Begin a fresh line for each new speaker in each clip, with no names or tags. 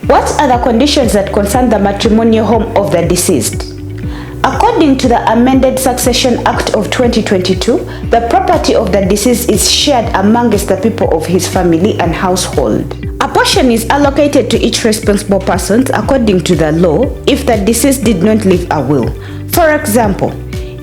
What are the conditions that concern the matrimonial home of the deceased? According to the Amended Succession Act of 2022, the property of the deceased is shared amongst the people of his family and household. A portion is allocated to each responsible person according to the law if the deceased did not leave a will. For example,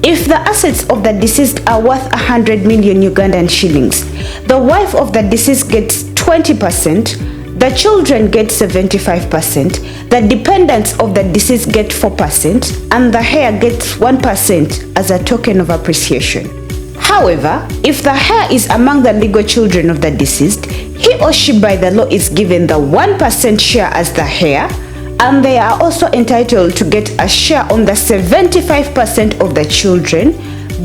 if the assets of the deceased are worth 100 million Ugandan shillings, the wife of the deceased gets 20%, the children get 75%, the dependents of the deceased get 4%, and the heir gets 1% as a token of appreciation. However, if the heir is among the legal children of the deceased, he or she by the law is given the 1% share as the heir, and they are also entitled to get a share on the 75% of the children.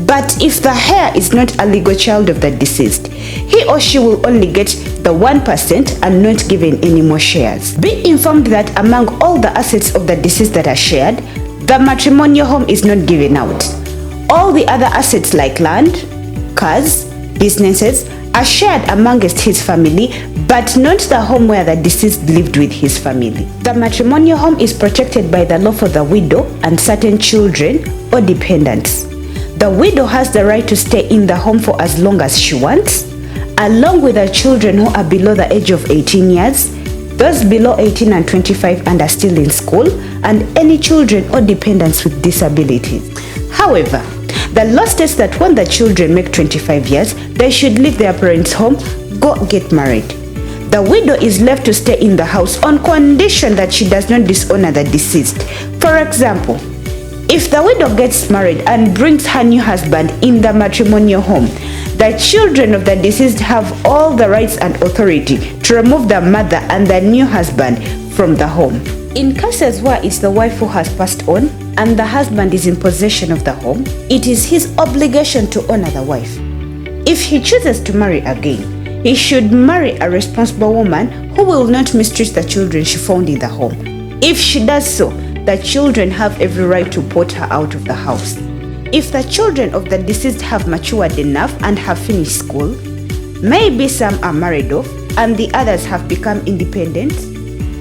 But if the heir is not a legal child of the deceased, he or she will only get the 1% and not given any more shares. Be informed that among all the assets of the deceased that are shared, the matrimonial home is not given out. All the other assets like land, cars, businesses are shared amongst his family, but not the home where the deceased lived with his family. The matrimonial home is protected by the law for the widow and certain children or dependents. The widow has the right to stay in the home for as long as she wants, along with her children who are below the age of 18 years, those below 18 and 25 and are still in school, and any children or dependents with disabilities. However, the law states that when the children make 25 years, they should leave their parents' home, go get married. The widow is left to stay in the house on condition that she does not dishonor the deceased. For example, if the widow gets married and brings her new husband in the matrimonial home, the children of the deceased have all the rights and authority to remove the mother and the new husband from the home. In cases where it's the wife who has passed on and the husband is in possession of the home, it is his obligation to honor the wife. If he chooses to marry again, he should marry a responsible woman who will not mistreat the children she found in the home. If she does so, the children have every right to put her out of the house. If the children of the deceased have matured enough and have finished school, maybe some are married off and the others have become independent,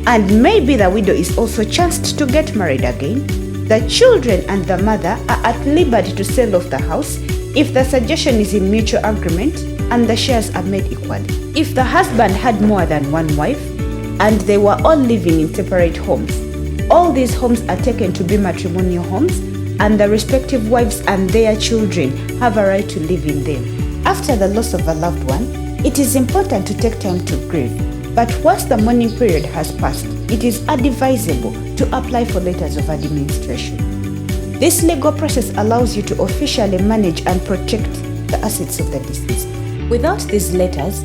and maybe the widow is also chanced to get married again, the children and the mother are at liberty to sell off the house if the suggestion is in mutual agreement and the shares are made equally. If the husband had more than one wife and they were all living in separate homes, all these homes are taken to be matrimonial homes, and the respective wives and their children have a right to live in them. After the loss of a loved one, it is important to take time to grieve. But once the mourning period has passed, it is advisable to apply for letters of administration. This legal process allows you to officially manage and protect the assets of the deceased. Without these letters,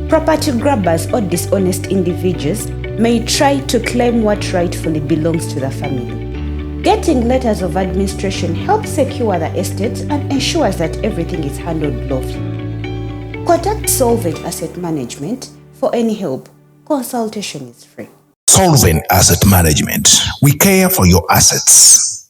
property grabbers or dishonest individuals may try to claim what rightfully belongs to the family. Getting letters of administration helps secure the estate and ensures that everything is handled lawfully. Contact Solvent Asset Management for any help. Consultation is free.
Solvent Asset Management. We care for your assets.